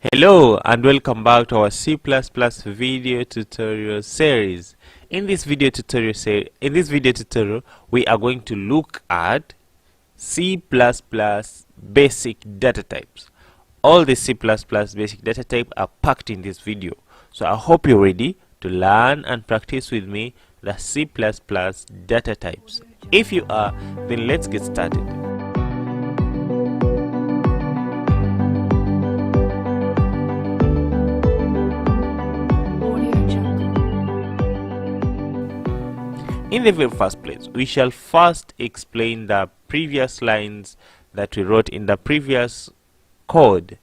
Hello and welcome back to our C++ video tutorial series. In this video tutorial, we are going to look at C++ basic data types. All the C++ basic data types are packed in this video. So I hope you're ready to learn and practice with me the C++ data types. If you are, then let's get started. In the very first place, we shall first explain the previous lines that we wrote in the previous code.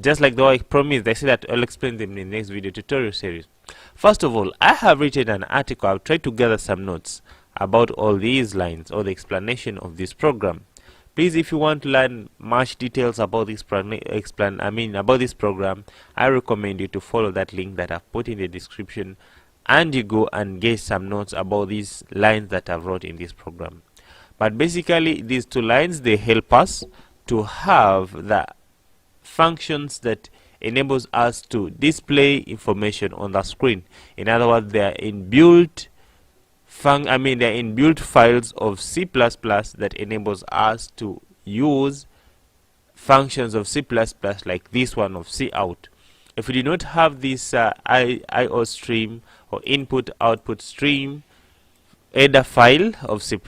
Just like the way I promised, I said that I'll explain them in the next video tutorial series. First of all, I have written an article. I've tried to gather some notes about all these lines or the explanation of this program. Please, if you want to learn much details about this program, I recommend you to follow that link that I've put in the description, and you go and get some notes about these lines that I've wrote in this program. But basically, these two lines, they help us to have the functions that enables us to display information on the screen. In other words, they are inbuilt files of C++ that enables us to use functions of C++ like this one of cout. If we do not have this IO stream or input output stream header file of C++,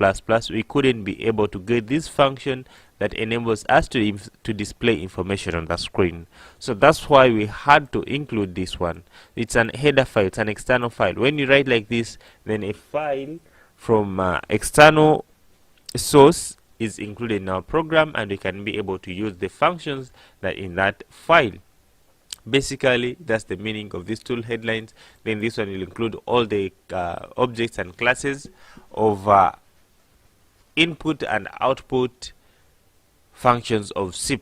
we couldn't be able to get this function that enables us to display information on the screen. So that's why we had to include this one. It's an header file, it's an external file. When you write like this, then a file from external source is included in our program, and we can be able to use the functions that in that file. Basically, that's the meaning of these two headlines. Then this one will include all the objects and classes of input and output functions of C++.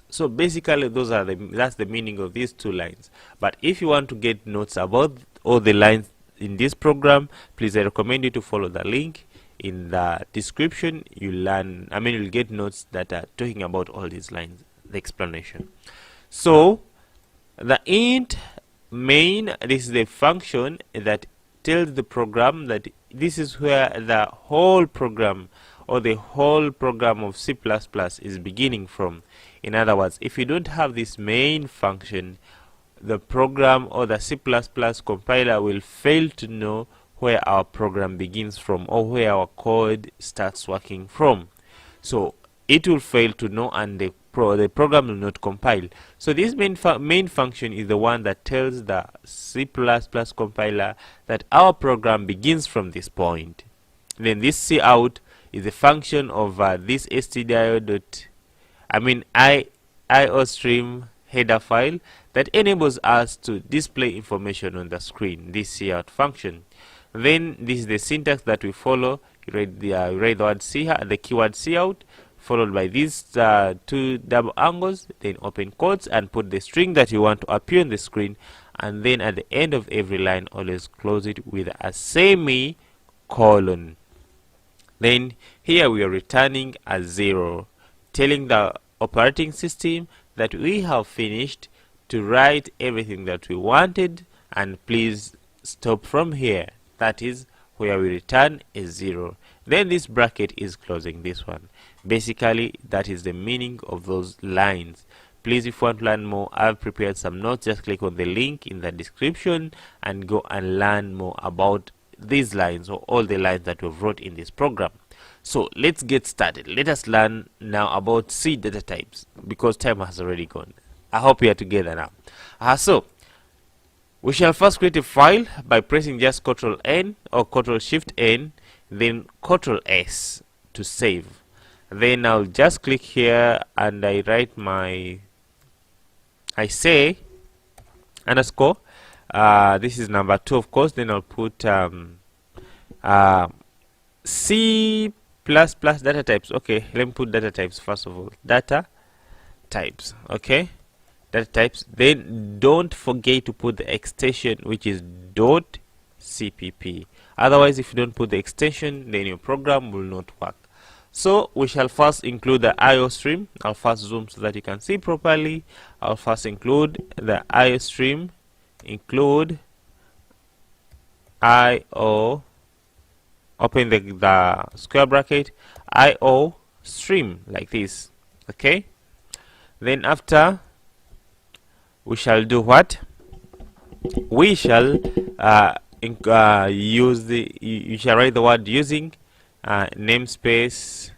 So basically, that's the meaning of these two lines. But if you want to get notes about all the lines in this program, please, I recommend you to follow the link in the description. You'll get notes that are talking about all these lines, the explanation. So the int main, this is the function that tells the program that this is where the whole program or the whole program of C++ is beginning from. In other words, if you don't have this main function, the program or the C++ compiler will fail to know where our program begins from or where our code starts working from. So it will fail to know, and the program will not compile. So this main function is the one that tells the C++ compiler that our program begins from this point. Then this cout is a function of this iostream header file that enables us to display information on the screen, this cout function. Then this is the syntax that we follow. You write the word the keyword cout, followed by these two double angles, then open quotes and put the string that you want to appear on the screen, and then at the end of every line always close it with a semicolon. Then here we are returning a 0, telling the operating system that we have finished to write everything that we wanted, and please stop from here. That is where we return a 0. Then this bracket is closing this one. Basically, that is the meaning of those lines. Please, if you want to learn more, I've prepared some notes. Just click on the link in the description and go and learn more about these lines, or all the lines that we've wrote in this program. So let's get started. Let us learn now about C data types, because time has already gone. I hope we are together now. So we shall first create a file by pressing just Ctrl+N or Ctrl+Shift+N, then Ctrl+S to save. Then I'll just click here and I write I say underscore, this is number 2, of course. Then I'll put C++ data types. Okay, let me put data types first of all. Data types. Okay, data types. Then don't forget to put the extension, which is .cpp. Otherwise, if you don't put the extension, then your program will not work. So we shall first include the IO stream. I'll first zoom so that you can see properly. I'll first include the IO stream, include IO, open the square bracket, IO stream, like this. Okay, then after we shall do what? We shall use the, you shall write the word using namespace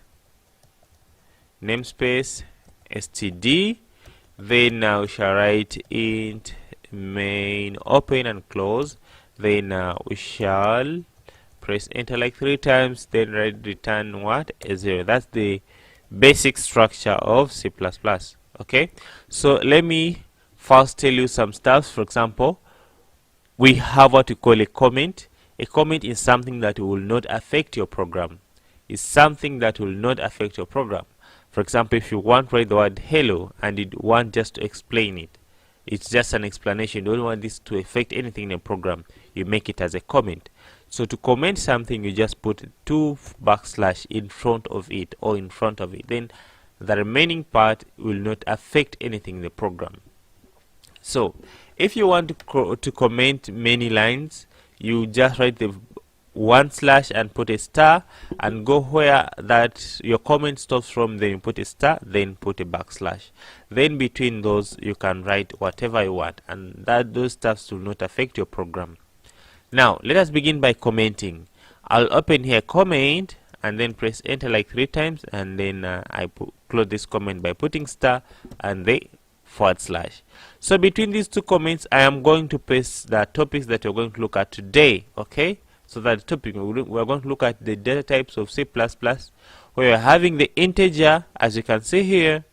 std. Then we shall write int main open and close. Then we shall press enter like 3 times, then write return what? A 0. That's the basic structure of C++. Okay, so let me first tell you some stuff. For example, we have what we call a comment. A comment is something that will not affect your program. It's something that will not affect your program. For example, if you want to write the word hello and you want just to explain it, it's just an explanation, you don't want this to affect anything in the program, you make it as a comment. So to comment something, you just put 2 backslash in front of it or in front of it. Then the remaining part will not affect anything in the program. So if you want to comment many lines, you just write the 1/ and put a star and go where that your comment stops from, then you put a star, then put a backslash. Then between those you can write whatever you want, and that those stuffs will not affect your program. Now let us begin by commenting. I'll open here comment and then press enter like 3 times, and then I close this comment by putting star and the /. So between these two comments I am going to paste the topics that we're going to look at today. Okay, so that topic we're going to look at the data types of C++, where we're having the integer, as you can see here,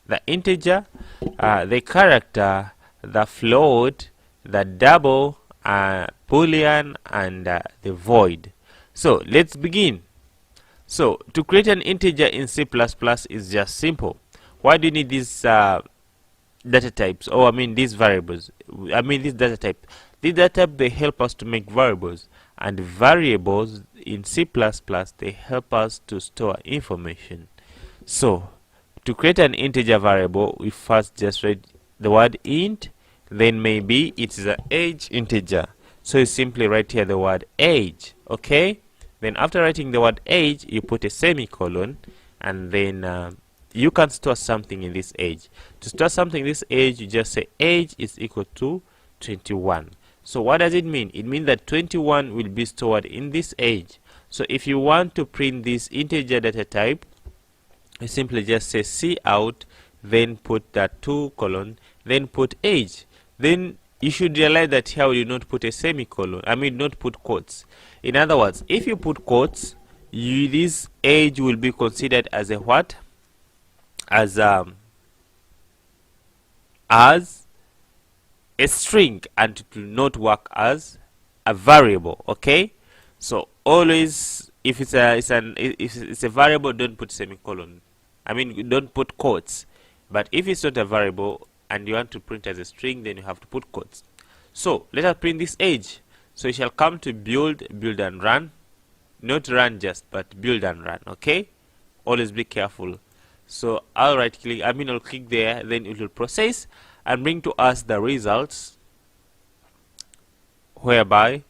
the integer, the character, the float, the double, boolean, and the void. So let's begin. So to create an integer in C++ is just simple. Why do you need these data types? Oh, I mean these variables. I mean this data type. These data type, they help us to make variables, and variables in C++ they help us to store information. So to create an integer variable, we first just write the word int, then maybe it is an age integer, so you simply write here the word age. Okay, then after writing the word age, you put a semicolon, and then you can store something in this age. To store something in this age, you just say age is equal to 21. So what does it mean? It means that 21 will be stored in this age. So if you want to print this integer data type, you simply just say cout, then put that 2:, then put age. Then you should realize that here you not put a semicolon. I mean not put quotes. In other words, if you put quotes, this age will be considered as a what? As a string, and it will not work as a variable. Okay, so always if it's a variable, don't put semicolon. I mean don't put quotes. But if it's not a variable and you want to print as a string, then you have to put quotes. So let us print this age. So you shall come to build and run, not run just, but build and run. Okay, always be careful. So I'll right click, I'll click there, then it will process and bring to us the results, whereby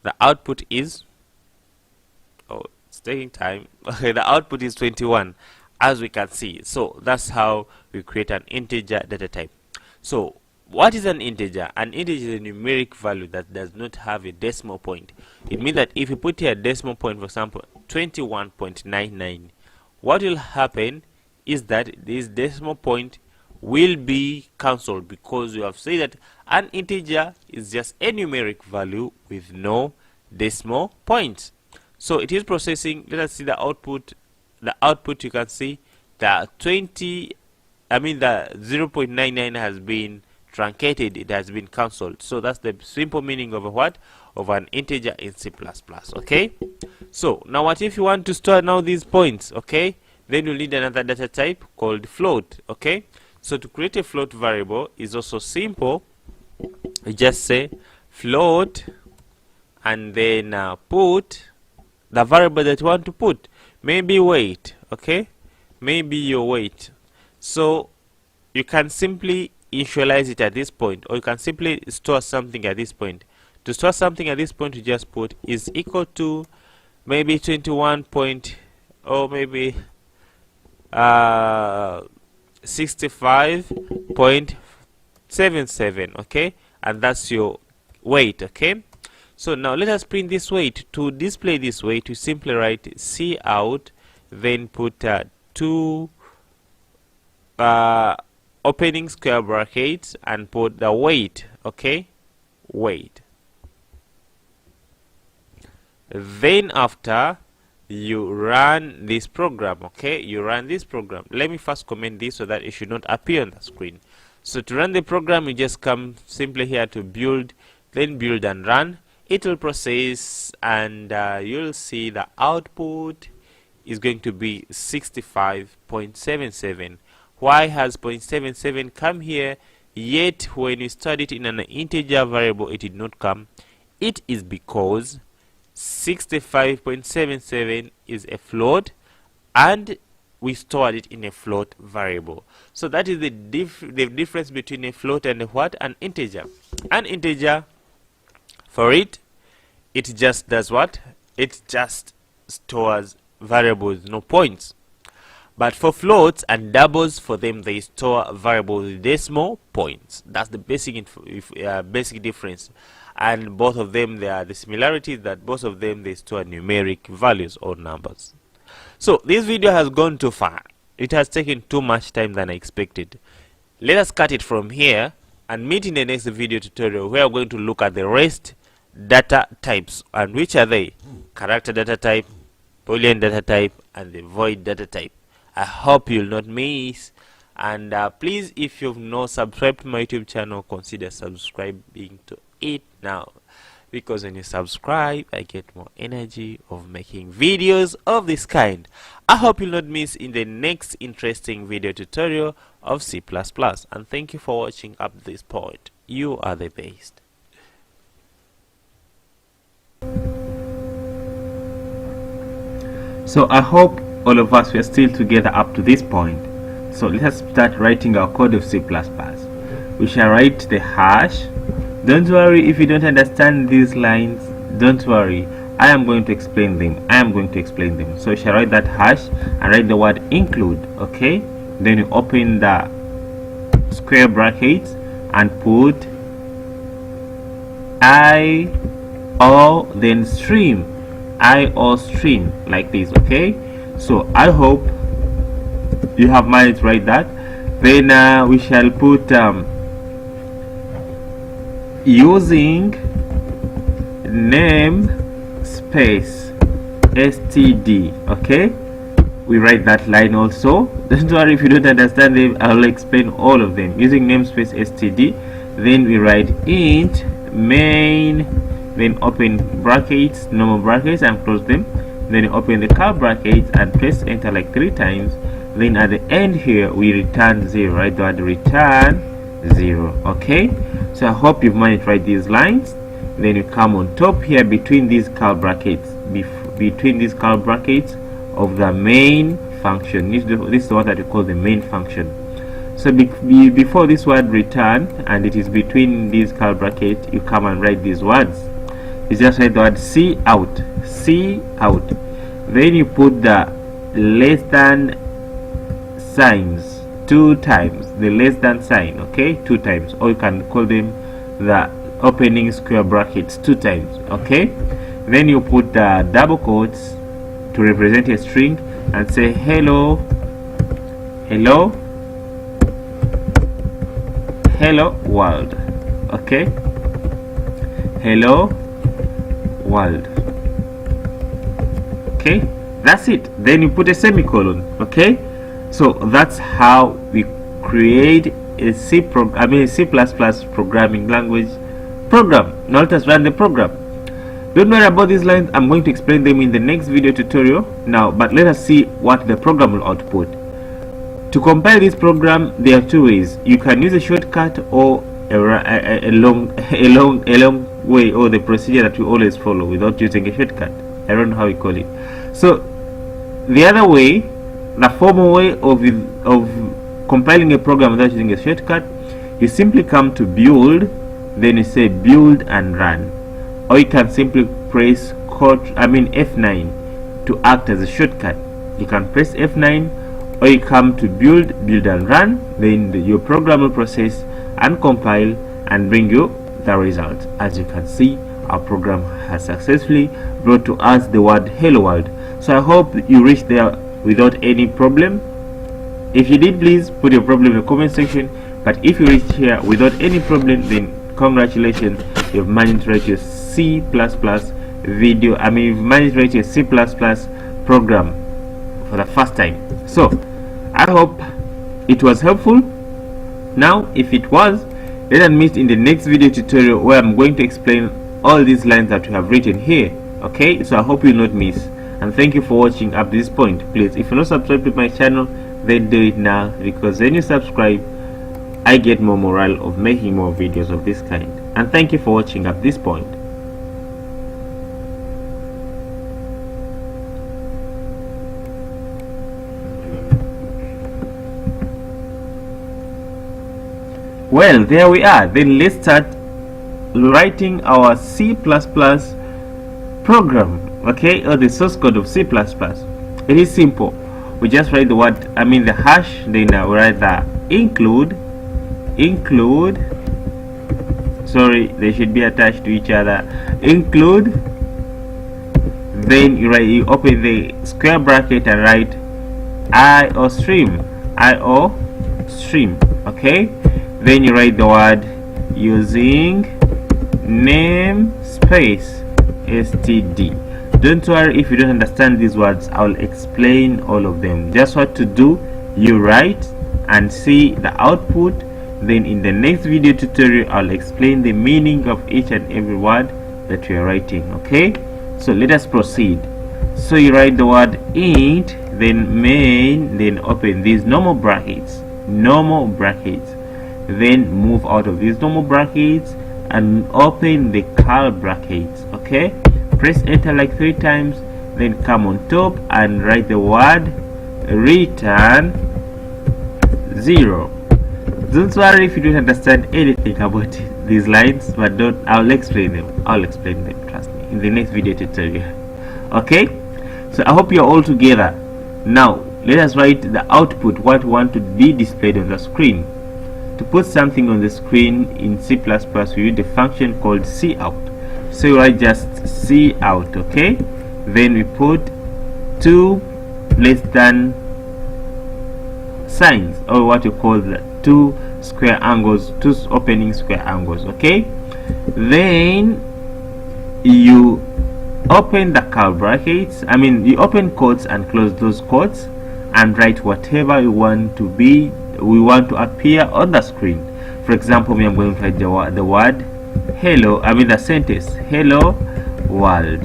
the output is, oh, it's taking time. Okay, the output is 21, as we can see. So that's how we create an integer data type. So what is an integer? An integer is a numeric value that does not have a decimal point. It means that if you put here a decimal point, for example 21.99, what will happen is that this decimal point will be cancelled, because you have said that an integer is just a numeric value with no decimal points. So it is processing. Let us see the output. The output, you can see the the 0.99 has been truncated, it has been cancelled. So that's the simple meaning of a what? Of an integer in C++. Okay, so now what if you want to store now these points? Okay, then you'll need another data type called float. Okay, so to create a float variable is also simple. You just say float and then put the variable that you want to put. maybe weight. Okay, maybe your weight. So you can simply initialize it at this point, or you can simply store something at this point. To store something at this point, you just put is equal to maybe 21 point, or maybe 65.77. okay, and that's your weight. Okay, so now let us print this weight. To display this weight, you simply write C out, then put two opening square brackets and put the weight. Okay, weight. Then after you run this program. Okay, you run this program. Let me first comment this so that it should not appear on the screen. So to run the program, you just come simply here to build, then build and run. It will process, and you'll see the output is going to be 65.77. Why has 0.77 come here, yet when you stored it in an integer variable it did not come? It is because 65.77 is a float and we stored it in a float variable. So that is the difference between a float and a what? An integer. An integer, for it just does what? It just stores variables, no points. But for floats and doubles, for them they store variables with decimal points. That's the basic difference. And both of them, they are the similarities that both of them they store numeric values or numbers. So this video has gone too far. It has taken too much time than I expected. Let us cut it from here and meet in the next video tutorial where we're going to look at the rest data types. And which are they? Character data type, Boolean data type, and the void data type. I hope you'll not miss. And please, if you've not subscribed to my YouTube channel, consider subscribing to it now, because when you subscribe I get more energy of making videos of this kind. I hope you'll not miss in the next interesting video tutorial of C++, and thank you for watching up this point. You are the best. So I hope all of us were still together up to this point. So let us start writing our code of C++. We shall write the hash. Don't worry if you don't understand these lines, don't worry, I am going to explain them. So you shall write that hash and write the word include. Okay, then you open the square brackets and put I or then stream, I or stream, like this. Okay, so I hope you have managed to write that. Then we shall put using name space std. Okay, we write that line also. Don't worry if you don't understand them, I'll explain all of them. Using namespace std, then we write int main, then open brackets, normal brackets, and close them. Then you open the curly brackets and press enter like 3 times. Then at the end here we return 0. Write the word return 0. Okay, so I hope you've managed to write these lines. Then you come on top here between these curly brackets, of the main function. This is what I call the main function. So before this word return, and it is between these curly brackets, you come and write these words. You just write the word C out. Then you put the less than signs 2 times, the less than sign. Okay, 2 times, or you can call them the opening square brackets 2 times. Okay, then you put the double quotes to represent a string and say hello world. Okay, hello world. Okay, that's it. Then you put a semicolon. Okay, so that's how we create a C programming language program. Now let us run the program. Don't worry about these lines, I'm going to explain them in the next video tutorial now, but let us see what the program will output. To compile this program, there are 2 ways. You can use a shortcut or a long way, or the procedure that we always follow without using a shortcut. I don't know how we call it. So the other way, the formal way of compiling a program without using a shortcut, you simply come to build, then you say build and run, or you can simply press F9 to act as a shortcut. You can press F9, or you come to build and run, then your program will process and compile and bring you the result. As you can see, our program has successfully brought to us the word hello world. So I hope you reached there without any problem. If you did, please put your problem in the comment section. But if you reached here without any problem, then congratulations, you've managed to write your C++ video. You've managed to write your C++ program for the first time. So I hope it was helpful. Now, if it was, let us meet in the next video tutorial where I'm going to explain all these lines that we have written here. Okay, so I hope you'll not miss. And thank you for watching up to this point. Please, if you're not subscribed to my channel, then do it now, because when you subscribe, I get more morale of making more videos of this kind. And thank you for watching up to this point. Well, there we are. Then let's start writing our C++ program, okay, or the source code of C++. It is simple. We just write the word, the hash, then we write the include, sorry, they should be attached to each other, include, then you open the square bracket and write IO stream, okay, then you write the word using namespace std. Don't worry if you don't understand these words, I'll explain all of them. Just what to do, you write and see the output. Then in the next video tutorial, I'll explain the meaning of each and every word that you are writing. Okay, so let us proceed. So you write the word int, then main, then open these normal brackets, then move out of these normal brackets and open the curly brackets. Okay, press enter like 3 times, then come on top and write the word return 0. Don't worry if you don't understand anything about these lines, but I'll explain them, trust me, in the next video tutorial. Okay, so I hope you're all together. Now let us write the output, what we want to be displayed on the screen. To put something on the screen in C++, we use the function called cout. So you write just cout, okay, then we put 2 less than signs, or what you call the 2 square angles, 2 opening square angles. Okay, then you open the curly brackets, you open quotes and close those quotes and write whatever you want to be, we want to appear on the screen. For example, I'm going to write the word hello, the sentence hello world.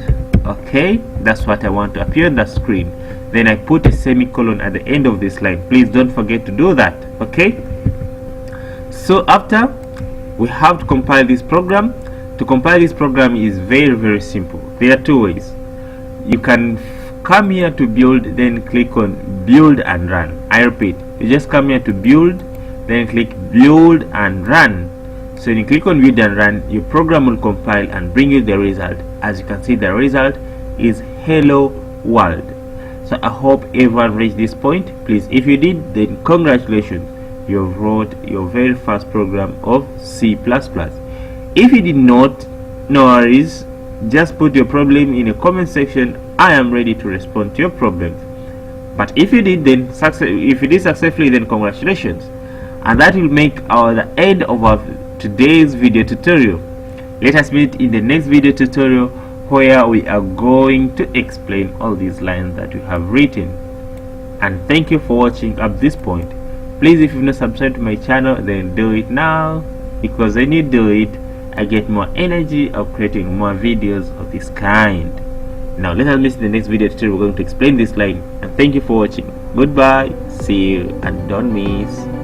Okay, that's what I want to appear on the screen. Then I put a semicolon at the end of this line. Please don't forget to do that. Okay, so after we have to compile this program. To compile this program is very simple. There are 2 ways. You can come here to build, then click on build and run. I repeat, you just come here to build, then click build and run. So when you click on build and run, your program will compile and bring you the result. As you can see, the result is hello world. So I hope everyone reached this point. Please, if you did, then congratulations, you wrote your very first program of C++. If you did not, no worries, just put your problem in the comment section. I am ready to respond to your problems. But if you did, then if you did successfully, then congratulations, and that will make the end of our today's video tutorial. Let us meet in the next video tutorial where we are going to explain all these lines that we have written. And thank you for watching up this point. Please, if you've not subscribed to my channel, then do it now, because when you do it, I get more energy of creating more videos of this kind. Now let us meet in the next video tutorial. We're going to explain this line. And thank you for watching. Goodbye, see you, and don't miss.